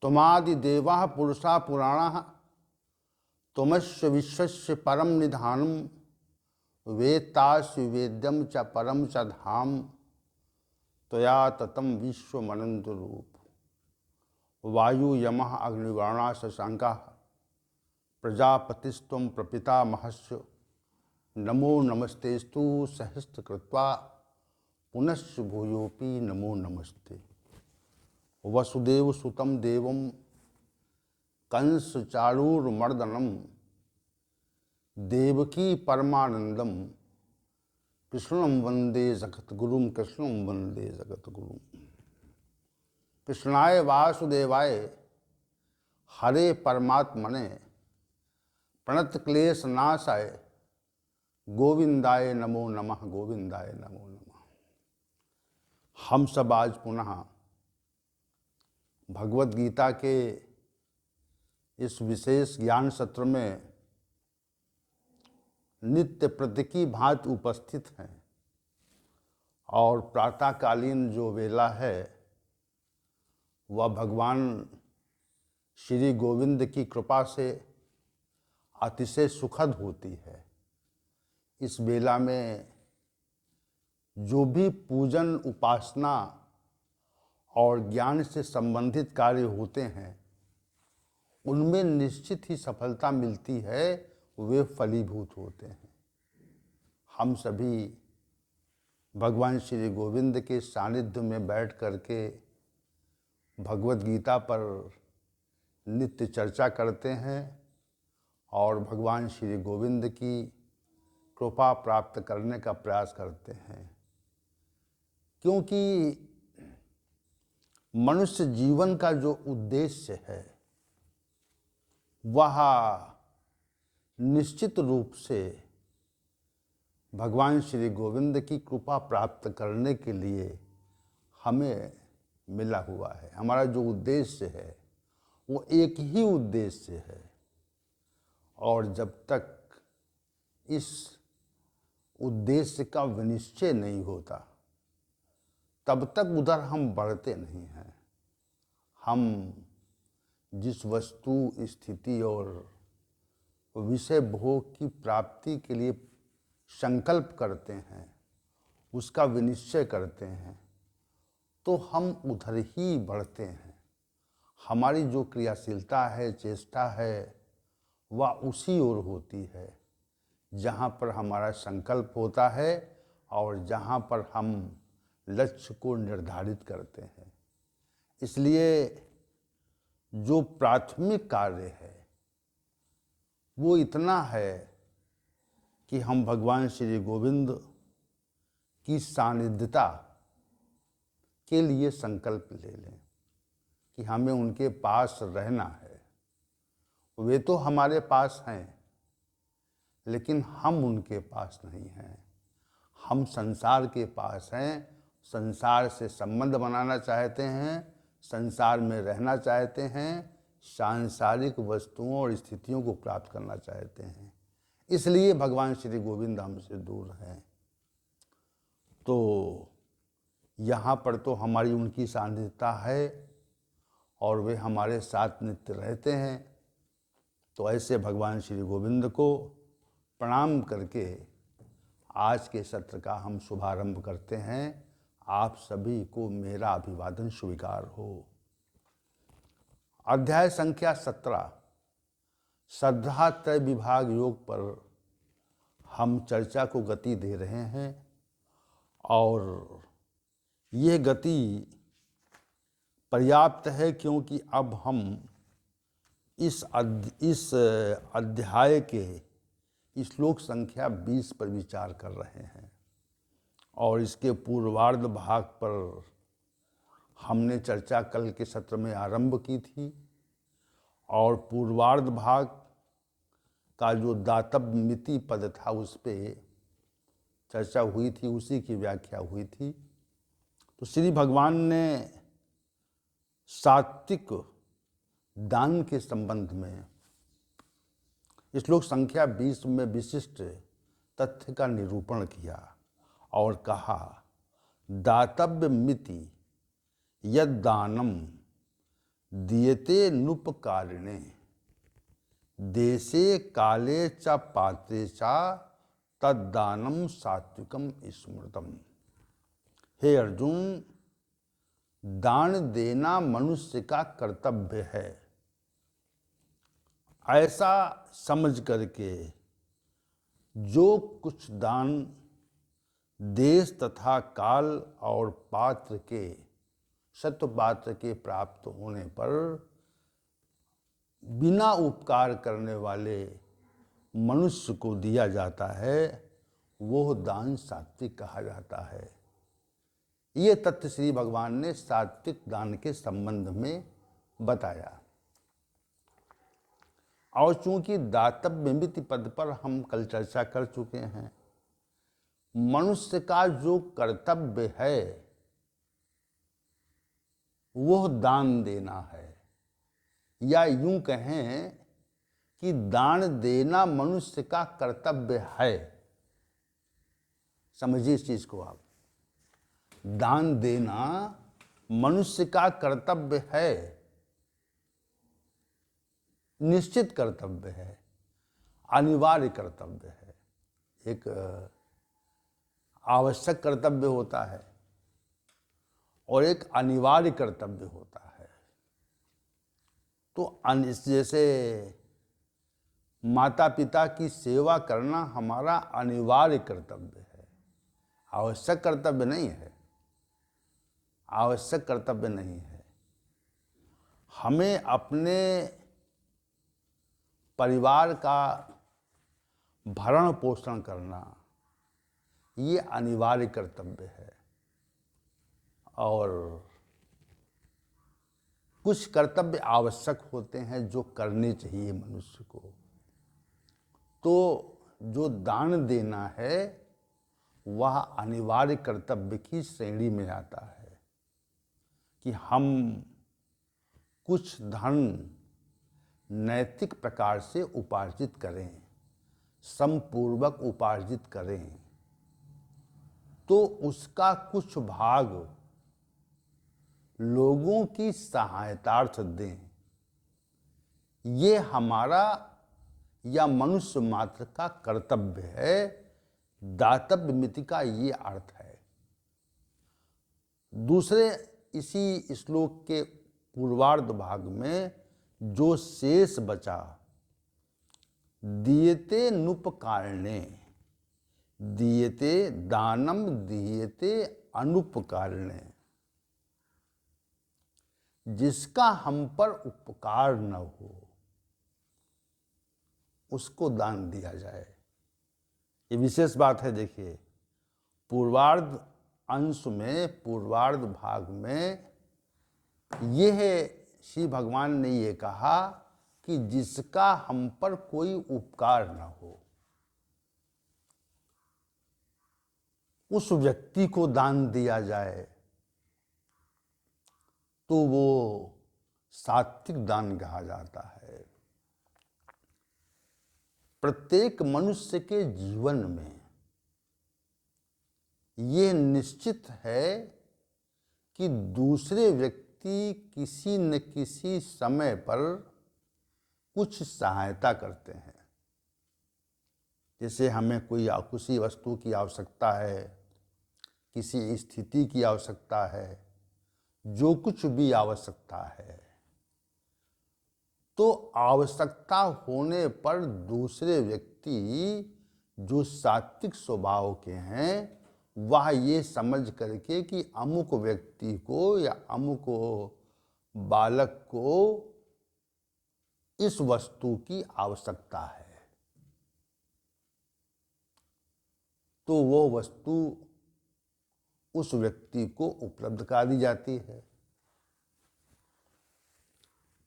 त्वमादिदेवाः पुरुषा पुराणाः त्वमस्य विश्वस्य परम निधानम वेत्तासि वेद्यम च परम च धाम त्वया ततं विश्वमनंत रूप। वायु यमः अग्निवर्णा शशांकाः प्रजापतिस्त्वं प्रपितामहस्य नमो नमस्तेस्तु सहस्रकृत्वा पुनश्च भूयोऽपि नमो नमस्ते। वसुदेव सुतं देवं कंस चारूरमर्दनम देवकी परमानंदम कृष्णं वंदे जगद्गुरुं कृष्णं वंदे जगद्गुरुं। कृष्णाय वासुदेवाय हरे परमात्मने प्रणतक्लेशनाशाय गोविंदाय नमो नमः गोविंदाय नमो नमः। हम सब आज पुनः भगवद गीता के इस विशेष ज्ञान सत्र में नित्य प्रति की भांति उपस्थित हैं और प्रातःकालीन जो वेला है वह भगवान श्री गोविंद की कृपा से अतिशय सुखद होती है। इस वेला में जो भी पूजन उपासना और ज्ञान से संबंधित कार्य होते हैं उनमें निश्चित ही सफलता मिलती है, वे फलीभूत होते हैं। हम सभी भगवान श्री गोविंद के सानिध्य में बैठ करके भगवद गीता पर नित्य चर्चा करते हैं और भगवान श्री गोविंद की कृपा प्राप्त करने का प्रयास करते हैं, क्योंकि मनुष्य जीवन का जो उद्देश्य है वह निश्चित रूप से भगवान श्री गोविंद की कृपा प्राप्त करने के लिए हमें मिला हुआ है। हमारा जो उद्देश्य है वो एक ही उद्देश्य है और जब तक इस उद्देश्य का विनिश्चय नहीं होता तब तक उधर हम बढ़ते नहीं हैं। हम जिस वस्तु स्थिति और विषय भोग की प्राप्ति के लिए संकल्प करते हैं, उसका विनिश्चय करते हैं, तो हम उधर ही बढ़ते हैं। हमारी जो क्रियाशीलता है, चेष्टा है, वह उसी ओर होती है जहाँ पर हमारा संकल्प होता है और जहाँ पर हम लक्ष्य को निर्धारित करते हैं। इसलिए जो प्राथमिक कार्य है वो इतना है कि हम भगवान श्री गोविंद की सानिध्यता के लिए संकल्प ले लें कि हमें उनके पास रहना है। वे तो हमारे पास हैं लेकिन हम उनके पास नहीं हैं। हम संसार के पास हैं, संसार से संबंध बनाना चाहते हैं, संसार में रहना चाहते हैं, सांसारिक वस्तुओं और स्थितियों को प्राप्त करना चाहते हैं। इसलिए भगवान श्री गोविंद हमसे दूर हैं। तो यहाँ पर तो हमारी उनकी सानिध्यता है और वे हमारे साथ नित्य रहते हैं। तो ऐसे भगवान श्री गोविंद को प्रणाम करके आज के सत्र का हम शुभारंभ करते हैं। आप सभी को मेरा अभिवादन स्वीकार हो। अध्याय संख्या 17 श्रद्धा त्रय विभाग योग पर हम चर्चा को गति दे रहे हैं और यह गति पर्याप्त है क्योंकि अब हम इस अध्याय के श्लोक संख्या 20 पर विचार कर रहे हैं और इसके पूर्वार्ध भाग पर हमने चर्चा कल के सत्र में आरंभ की थी और पूर्वार्ध भाग का जो दातव्य मिति पद था उस पे चर्चा हुई थी, उसी की व्याख्या हुई थी। तो श्री भगवान ने सात्विक दान के संबंध में श्लोक संख्या 20 में विशिष्ट तथ्य का निरूपण किया और कहा, दातव्य मिति यद दानम दीयते नुपकारिणे देशे काले च पात्रे च तद्दानम सात्विकम स्मृतम। हे अर्जुन, दान देना मनुष्य का कर्तव्य है। ऐसा समझ करके जो कुछ दान देश तथा काल और पात्र के सत्पात्र के प्राप्त होने पर बिना उपकार करने वाले मनुष्य को दिया जाता है, वो दान सात्विक कहा जाता है। ये तथ्य श्री भगवान ने सात्विक दान के संबंध में बताया। और चूंकि दातव्य मिति पद पर हम कल चर्चा कर चुके हैं, मनुष्य का जो कर्तव्य है वह दान देना है, या यूं कहें कि दान देना मनुष्य का कर्तव्य है। समझिए इस चीज को आप। दान देना मनुष्य का कर्तव्य है, निश्चित कर्तव्य है, अनिवार्य कर्तव्य है। एक आवश्यक कर्तव्य होता है और एक अनिवार्य कर्तव्य होता है। तो जैसे माता पिता की सेवा करना हमारा अनिवार्य कर्तव्य है, आवश्यक कर्तव्य नहीं है। आवश्यक कर्तव्य नहीं है। हमें अपने परिवार का भरण पोषण करना ये अनिवार्य कर्तव्य है। और कुछ कर्तव्य आवश्यक होते हैं जो करने चाहिए मनुष्य को। तो जो दान देना है वह अनिवार्य कर्तव्य की श्रेणी में आता है कि हम कुछ धन नैतिक प्रकार से उपार्जित करें, समपूर्वक उपार्जित करें, तो उसका कुछ भाग लोगों की सहायतार्थ दें। ये हमारा या मनुष्य मात्र का कर्तव्य है। दातव्य मिति का ये अर्थ है। दूसरे इसी श्लोक के पूर्वार्ध भाग में जो शेष बचा, दीयते नुपकारणे, दीयते दानम दीयते अनुपकारणे, जिसका हम पर उपकार न हो उसको दान दिया जाए। ये विशेष बात है। देखिए, पूर्वार्ध अंश में, पूर्वार्ध भाग में यह श्री भगवान ने ये कहा कि जिसका हम पर कोई उपकार न हो उस व्यक्ति को दान दिया जाए, तो वो सात्विक दान कहा जाता है। प्रत्येक मनुष्य के जीवन में ये निश्चित है कि दूसरे व्यक्ति किसी न किसी समय पर कुछ सहायता करते हैं। जैसे हमें किसी वस्तु की आवश्यकता है, किसी स्थिति की आवश्यकता है, जो कुछ भी आवश्यकता है, तो आवश्यकता होने पर दूसरे व्यक्ति जो सात्विक स्वभाव के हैं वह ये समझ करके कि अमुक व्यक्ति को या अमुक बालक को इस वस्तु की आवश्यकता है, तो वो वस्तु उस व्यक्ति को उपलब्ध करा दी जाती है।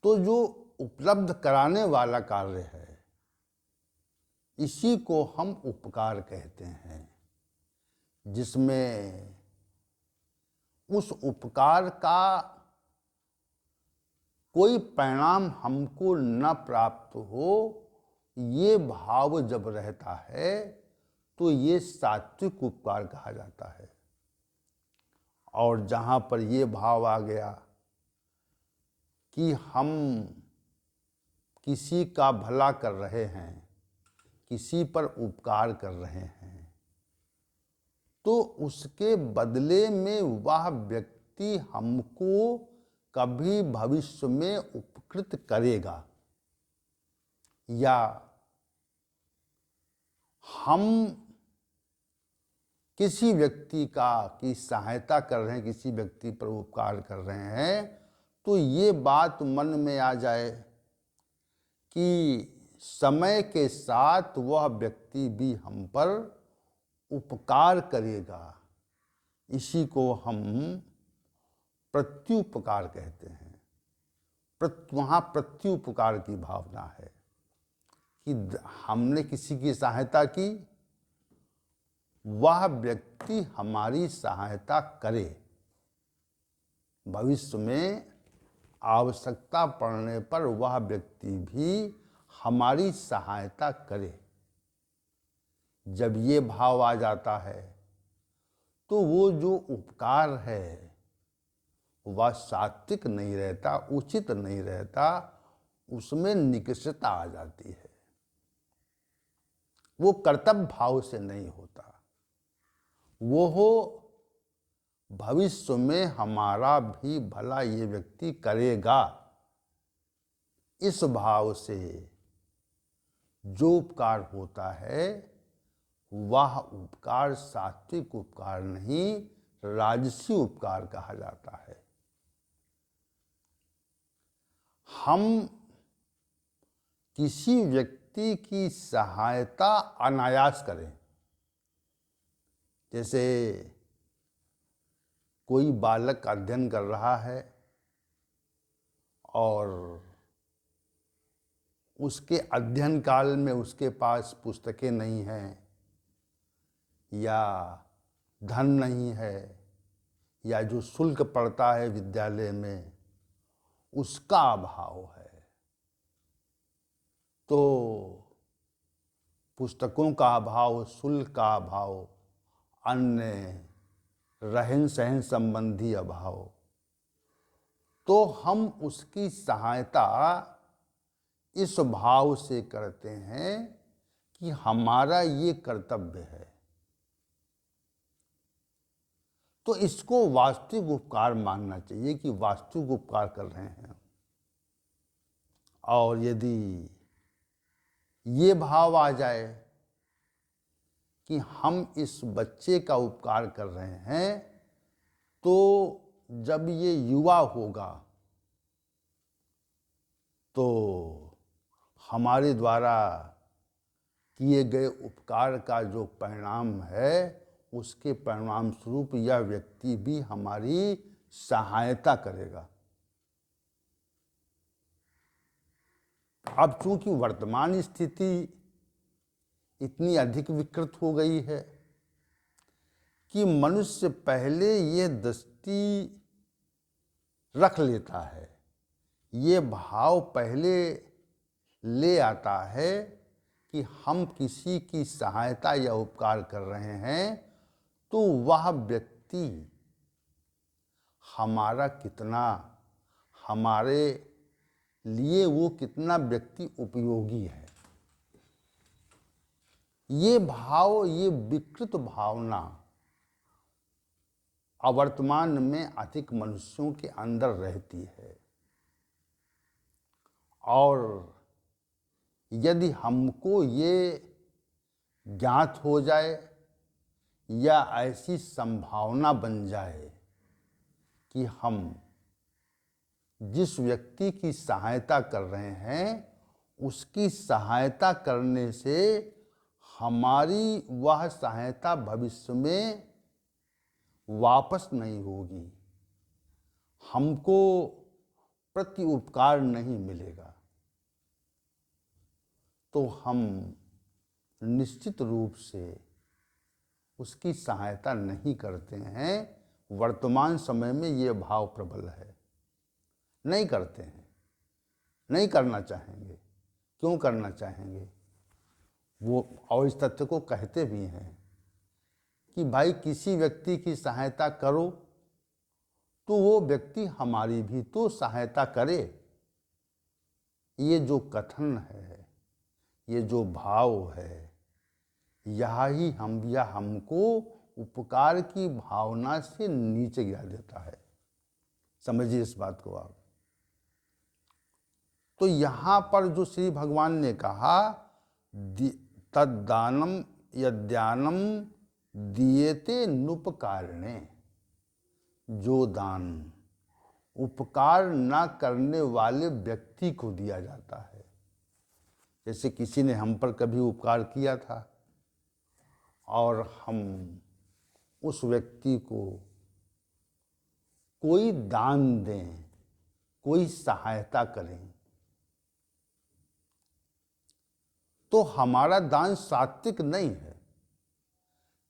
तो जो उपलब्ध कराने वाला कार्य है इसी को हम उपकार कहते हैं, जिसमें उस उपकार का कोई परिणाम हमको न प्राप्त हो, ये भाव जब रहता है तो ये सात्विक उपकार कहा जाता है। और जहाँ पर ये भाव आ गया कि हम किसी का भला कर रहे हैं, किसी पर उपकार कर रहे हैं, तो उसके बदले में वह व्यक्ति हमको कभी भविष्य में उपकृत करेगा, या हम किसी व्यक्ति की सहायता कर रहे हैं, किसी व्यक्ति पर उपकार कर रहे हैं, तो ये बात मन में आ जाए कि समय के साथ वह व्यक्ति भी हम पर उपकार करेगा। इसी को हम प्रत्युपकार कहते हैं। वहाँ प्रत्युपकार की भावना है कि हमने किसी की सहायता की, वह व्यक्ति हमारी सहायता करे, भविष्य में आवश्यकता पड़ने पर वह व्यक्ति भी हमारी सहायता करे। जब ये भाव आ जाता है तो वो जो उपकार है वह सात्विक नहीं रहता, उचित नहीं रहता, उसमें निकृष्टता आ जाती है, वो कर्तव्य भाव से नहीं होता, वो हो भविष्य में हमारा भी भला ये व्यक्ति करेगा, इस भाव से जो उपकार होता है वह उपकार सात्विक उपकार नहीं, राजसी उपकार कहा जाता है। हम किसी व्यक्ति की सहायता अनायास करें, जैसे कोई बालक अध्ययन कर रहा है और उसके अध्ययन काल में उसके पास पुस्तकें नहीं हैं, या धन नहीं है, या जो शुल्क पड़ता है विद्यालय में उसका अभाव है, तो पुस्तकों का अभाव, शुल्क का अभाव, अन्य रहन सहन संबंधी अभाव, तो हम उसकी सहायता इस भाव से करते हैं कि हमारा ये कर्तव्य है। तो इसको वास्तविक उपकार मानना चाहिए कि वास्तविक उपकार कर रहे हैं। और यदि ये भाव आ जाए कि हम इस बच्चे का उपकार कर रहे हैं, तो जब ये युवा होगा तो हमारे द्वारा किए गए उपकार का जो परिणाम है, उसके परिणाम स्वरूप यह व्यक्ति भी हमारी सहायता करेगा। अब चूंकि वर्तमान स्थिति इतनी अधिक विकृत हो गई है कि मनुष्य पहले ये दृष्टि रख लेता है, ये भाव पहले ले आता है कि हम किसी की सहायता या उपकार कर रहे हैं तो वह व्यक्ति हमारा कितना, हमारे लिए वो कितना व्यक्ति उपयोगी है। ये भाव, ये विकृत भावना अवर्तमान में अधिक मनुष्यों के अंदर रहती है, और यदि हमको ये ज्ञात हो जाए या ऐसी संभावना बन जाए कि हम जिस व्यक्ति की सहायता कर रहे हैं उसकी सहायता करने से हमारी वह सहायता भविष्य में वापस नहीं होगी, हमको प्रति उपकार नहीं मिलेगा, तो हम निश्चित रूप से उसकी सहायता नहीं करते हैं। वर्तमान समय में ये भाव प्रबल है, नहीं करते हैं, नहीं करना चाहेंगे। क्यों करना चाहेंगे? वो और इस तथ्य को कहते भी हैं कि भाई किसी व्यक्ति की सहायता करो तो वो व्यक्ति हमारी भी तो सहायता करे। ये जो कथन है, ये जो भाव है, यह हमको उपकार की भावना से नीचे गिरा देता है। समझिए इस बात को आप। तो यहाँ पर जो श्री भगवान ने कहा तद्दानम यद्दानम दीयते नुपकारणे, जो दान उपकार न करने वाले व्यक्ति को दिया जाता है। जैसे किसी ने हम पर कभी उपकार किया था और हम उस व्यक्ति को कोई दान दें, कोई सहायता करें, तो हमारा दान सात्विक नहीं है,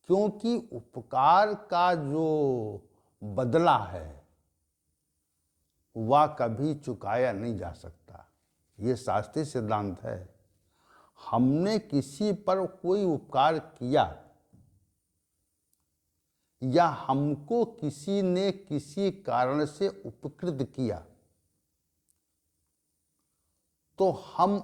क्योंकि उपकार का जो बदला है वह कभी चुकाया नहीं जा सकता। ये शास्त्रीय सिद्धांत है। हमने किसी पर कोई उपकार किया या हमको किसी ने किसी कारण से उपकृत किया, तो हम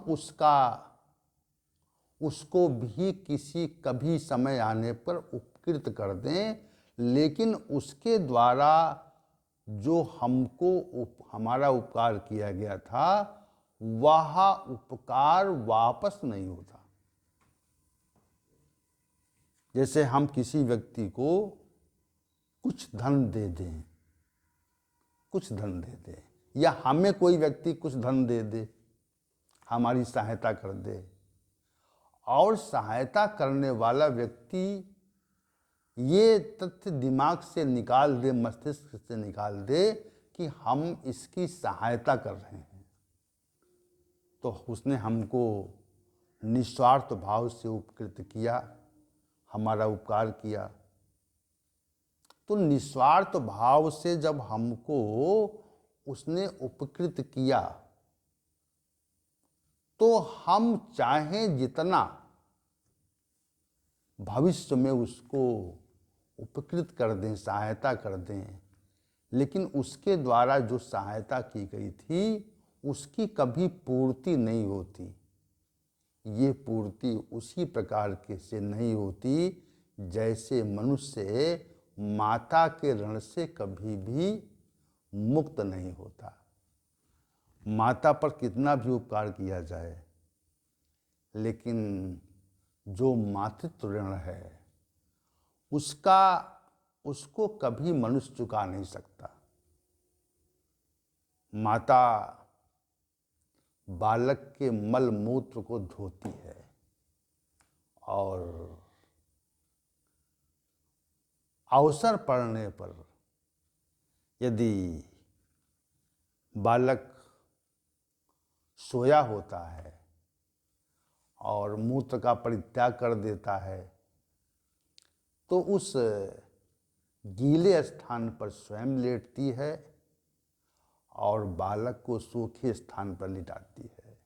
उसको भी किसी कभी समय आने पर उपकृत कर दें, लेकिन उसके द्वारा जो हमारा उपकार किया गया था वह उपकार वापस नहीं होता। जैसे हम किसी व्यक्ति को कुछ धन दे दें, या हमें कोई व्यक्ति कुछ धन दे दे, हमारी सहायता कर दे, और सहायता करने वाला व्यक्ति ये तथ्य दिमाग से निकाल दे, मस्तिष्क से निकाल दे कि हम इसकी सहायता कर रहे हैं, तो उसने हमको निस्वार्थ भाव से उपकृत किया, हमारा उपकार किया। तो निस्वार्थ भाव से जब हमको उसने उपकृत किया, तो हम चाहें जितना भविष्य में उसको उपकृत कर दें, सहायता कर दें, लेकिन उसके द्वारा जो सहायता की गई थी उसकी कभी पूर्ति नहीं होती। ये पूर्ति उसी प्रकार के से नहीं होती जैसे मनुष्य माता के ऋण से कभी भी मुक्त नहीं होता। माता पर कितना भी उपकार किया जाए, लेकिन जो मातृत्व ऋण है उसको कभी मनुष्य चुका नहीं सकता। माता बालक के मल मूत्र को धोती है, और अवसर पड़ने पर यदि बालक सोया होता है और मूत्र का परित्याग कर देता है, तो उस गीले स्थान पर स्वयं लेटती है और बालक को सूखे स्थान पर लिटाती है।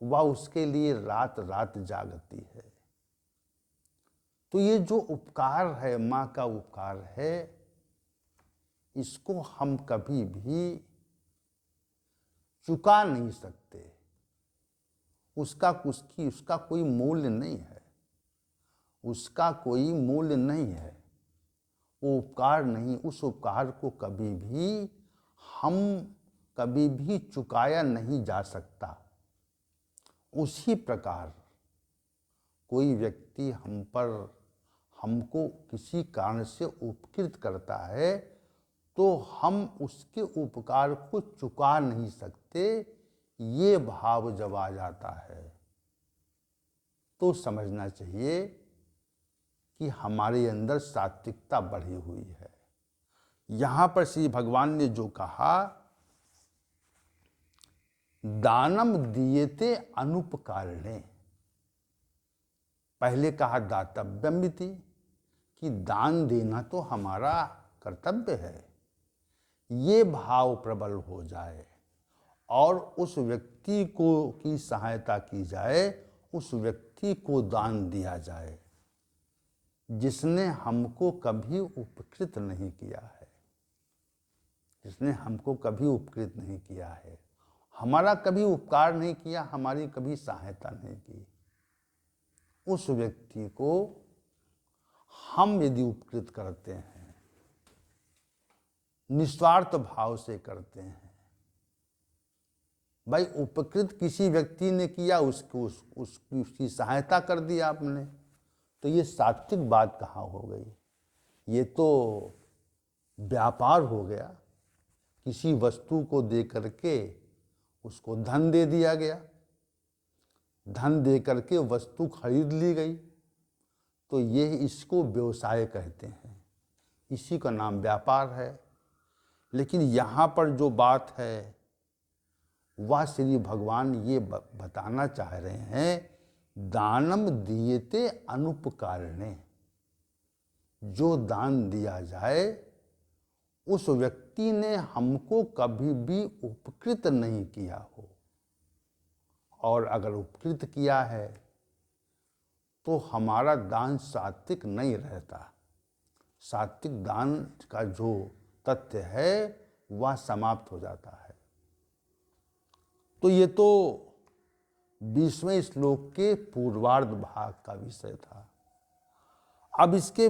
वह उसके लिए रात रात जागती है। तो ये जो उपकार है, माँ का उपकार है, इसको हम कभी भी चुका नहीं सकते। उसका कोई मूल्य नहीं है, उसका कोई मूल्य नहीं है। वो उपकार नहीं, उस उपकार को कभी भी चुकाया नहीं जा सकता। उसी प्रकार कोई व्यक्ति हमको किसी कारण से उपकृत करता है, तो हम उसके उपकार को चुका नहीं सकते। ये भाव जब आ जाता है तो समझना चाहिए कि हमारे अंदर सात्विकता बढ़ी हुई है। यहाँ पर श्री भगवान ने जो कहा, दानम दीयते अनुपकारणे, पहले कहा दातव्यमिति, कि दान देना तो हमारा कर्तव्य है। ये भाव प्रबल हो जाए और उस व्यक्ति की सहायता की जाए, उस व्यक्ति को दान दिया जाए जिसने हमको कभी उपकृत नहीं किया है, हमारा कभी उपकार नहीं किया, हमारी कभी सहायता नहीं की, उस व्यक्ति को हम यदि उपकृत करते हैं, निस्वार्थ भाव से करते हैं, भाई उपकृत किसी व्यक्ति ने किया, उसकी सहायता कर दी आपने, तो ये सात्विक बात कहाँ हो गई? ये तो व्यापार हो गया। किसी वस्तु को दे करके उसको धन दे दिया गया, धन दे करके वस्तु खरीद ली गई, तो ये इसको व्यवसाय कहते हैं, इसी का नाम व्यापार है। लेकिन यहाँ पर जो बात है वह श्री भगवान ये बताना चाह रहे हैं, दानम दीयते अनुपकारणे। जो दान दिया जाए उस व्यक्ति ने हमको कभी भी उपकृत नहीं किया हो, और अगर उपकृत किया है तो हमारा दान सात्विक नहीं रहता। सात्विक दान का जो तथ्य है वह समाप्त हो जाता है। तो ये तो 20वें श्लोक के पूर्वार्ध भाग का विषय था। अब इसके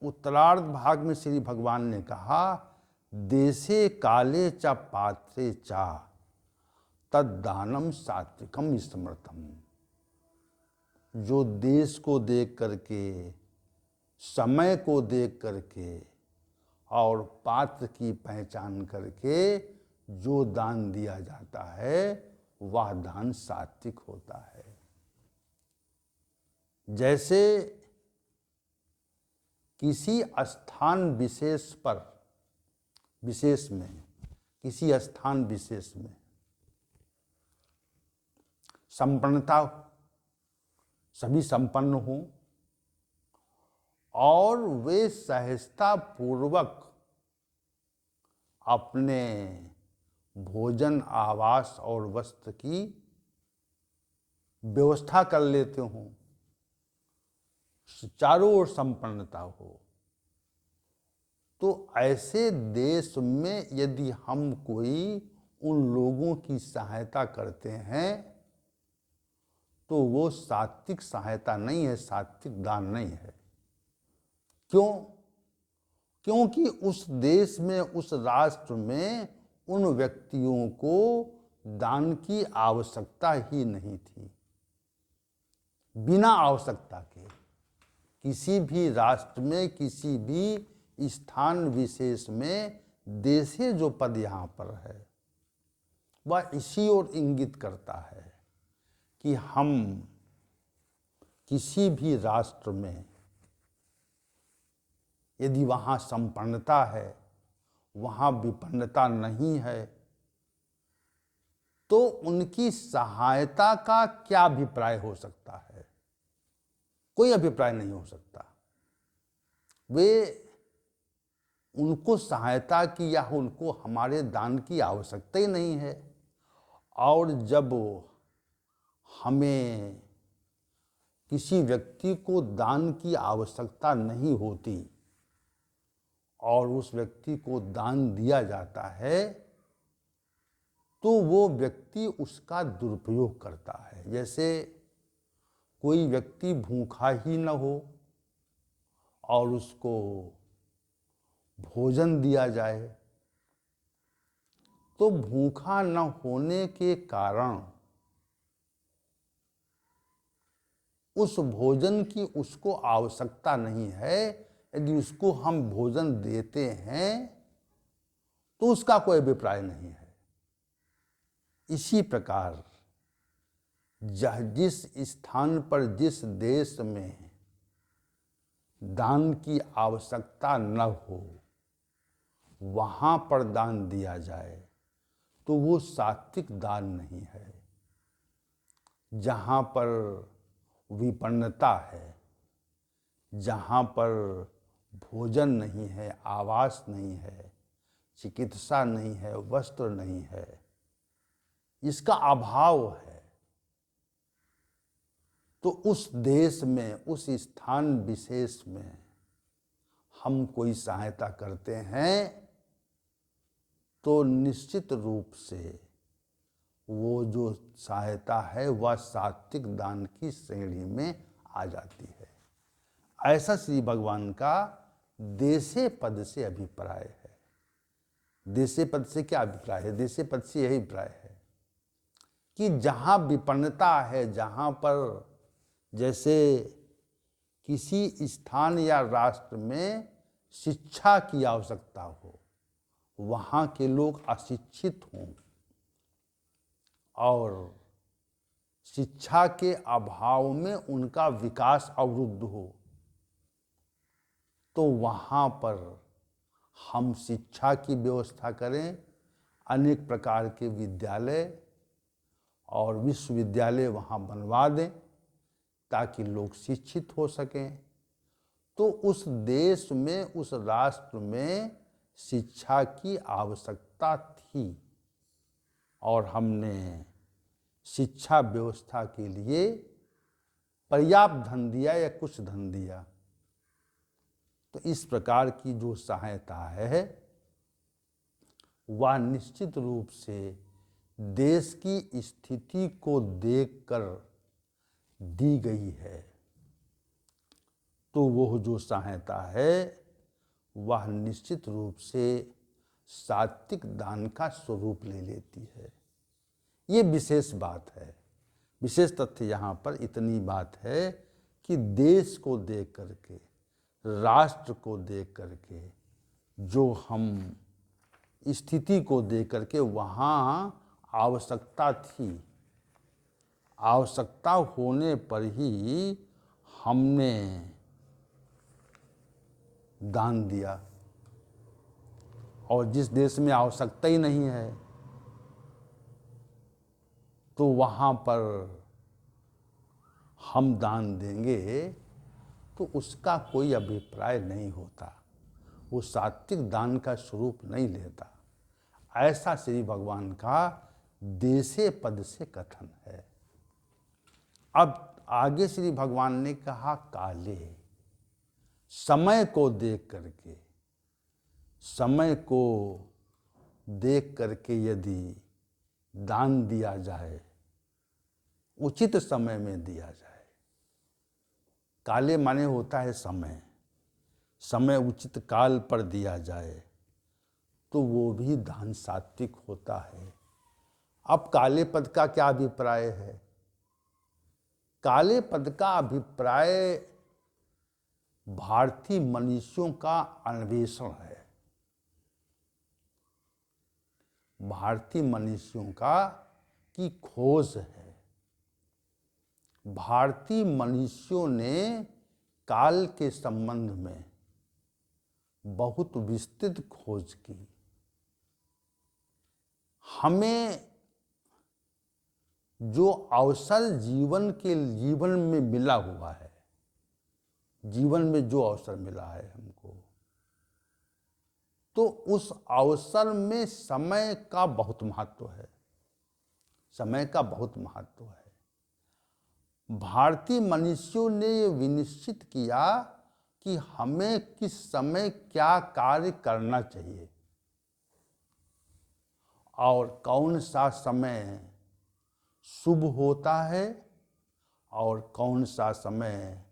उत्तरार्ध भाग में श्री भगवान ने कहा, देशे काले च पात्रे चा तद्दानम सात्विकम स्मृतम। जो देश को देख करके, समय को देख करके और पात्र की पहचान करके जो दान दिया जाता है वह दान सात्विक होता है। जैसे किसी स्थान विशेष पर, विशेष में, किसी स्थान विशेष में संपन्नता, सभी संपन्न हों और वे सहजता पूर्वक अपने भोजन, आवास और वस्त्र की व्यवस्था कर लेते हों, चारों ओर संपन्नता हो, तो ऐसे देश में यदि हम कोई उन लोगों की सहायता करते हैं तो वो सात्विक सहायता नहीं है, सात्विक दान नहीं है। क्यों? क्योंकि उस देश में, उस राष्ट्र में उन व्यक्तियों को दान की आवश्यकता ही नहीं थी। बिना आवश्यकता के किसी भी राष्ट्र में, किसी भी स्थान विशेष में देशे जो पद यहाँ पर है वह इसी ओर इंगित करता है कि हम किसी भी राष्ट्र में यदि वहाँ संपन्नता है, वहाँ विपन्नता नहीं है, तो उनकी सहायता का क्या अभिप्राय हो सकता है? कोई अभिप्राय नहीं हो सकता। वे, उनको सहायता की या उनको हमारे दान की आवश्यकता ही नहीं है। और जब हमें किसी व्यक्ति को दान की आवश्यकता नहीं होती और उस व्यक्ति को दान दिया जाता है तो वो व्यक्ति उसका दुरुपयोग करता है। जैसे कोई व्यक्ति भूखा ही न हो और उसको भोजन दिया जाए, तो भूखा न होने के कारण उस भोजन की उसको आवश्यकता नहीं है। यदि उसको हम भोजन देते हैं तो उसका कोई अभिप्राय नहीं है। इसी प्रकार जिस स्थान पर, जिस देश में दान की आवश्यकता न हो, वहाँ पर दान दिया जाए तो वो सात्विक दान नहीं है। जहाँ पर विपन्नता है, जहाँ पर भोजन नहीं है, आवास नहीं है, चिकित्सा नहीं है, वस्त्र नहीं है, इसका अभाव है, तो उस देश में, उस स्थान विशेष में हम कोई सहायता करते हैं तो निश्चित रूप से वो जो सहायता है वह सात्विक दान की श्रेणी में आ जाती है। ऐसा श्री भगवान का देशे पद से अभिप्राय है। देशे पद से क्या अभिप्राय है? देशे पद से यही अभिप्राय है कि जहाँ विपन्नता है, जहाँ पर जैसे किसी स्थान या राष्ट्र में शिक्षा की आवश्यकता हो, वहाँ के लोग अशिक्षित हों और शिक्षा के अभाव में उनका विकास अवरुद्ध हो, तो वहाँ पर हम शिक्षा की व्यवस्था करें। अनेक प्रकार के विद्यालय और विश्वविद्यालय वहाँ बनवा दें ताकि लोग शिक्षित हो सकें। तो उस देश में, उस राष्ट्र में शिक्षा की आवश्यकता थी और हमने शिक्षा व्यवस्था के लिए पर्याप्त धन दिया या कुछ धन दिया। तो इस प्रकार की जो सहायता है वह निश्चित रूप से देश की स्थिति को देखकर दी गई है। तो वह जो सहायता है वह निश्चित रूप से सात्विक दान का स्वरूप ले लेती है। ये विशेष बात है। विशेष तथ्य यहाँ पर इतनी बात है कि देश को देख करके, राष्ट्र को देख करके, जो हम स्थिति को देख करके वहाँ आवश्यकता थी, आवश्यकता होने पर ही हमने दान दिया। और जिस देश में आवश्यकता ही नहीं है तो वहाँ पर हम दान देंगे तो उसका कोई अभिप्राय नहीं होता, वो सात्विक दान का स्वरूप नहीं लेता। ऐसा श्री भगवान का देशे पद से कथन है। अब आगे श्री भगवान ने कहा काले, समय को देख करके, समय को देख करके यदि दान दिया जाए, उचित समय में दिया जाए। काले माने होता है समय, समय उचित काल पर दिया जाए तो वो भी दान सात्विक होता है। अब काले पद का क्या अभिप्राय है? काले पद का अभिप्राय भारतीय मनुष्यों का अन्वेषण है, भारतीय मनुष्यों का की खोज है। भारतीय मनुष्यों ने काल के संबंध में बहुत विस्तृत खोज की। हमें जो अवसर जीवन में मिला हुआ है, जीवन में जो अवसर मिला है हमको, तो उस अवसर में समय का बहुत महत्व है, समय का बहुत महत्व है। भारतीय मनुष्यों ने ये विनिश्चित किया कि हमें किस समय क्या कार्य करना चाहिए और कौन सा समय शुभ होता है और कौन सा समय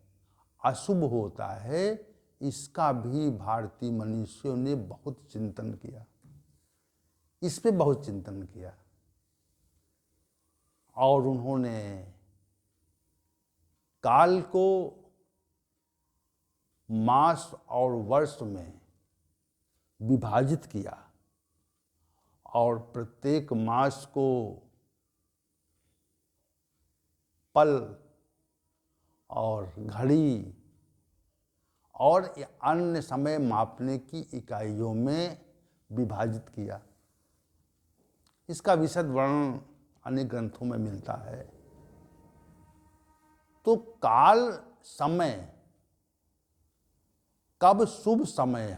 अशुभ होता है। इसका भी भारतीय मनुष्यों ने बहुत चिंतन किया, इस पे बहुत चिंतन किया और उन्होंने काल को मास और वर्ष में विभाजित किया और प्रत्येक मास को पल और घड़ी और अन्य समय मापने की इकाइयों में विभाजित किया। इसका विशद वर्णन अनेक ग्रंथों में मिलता है। तो काल समय कब शुभ समय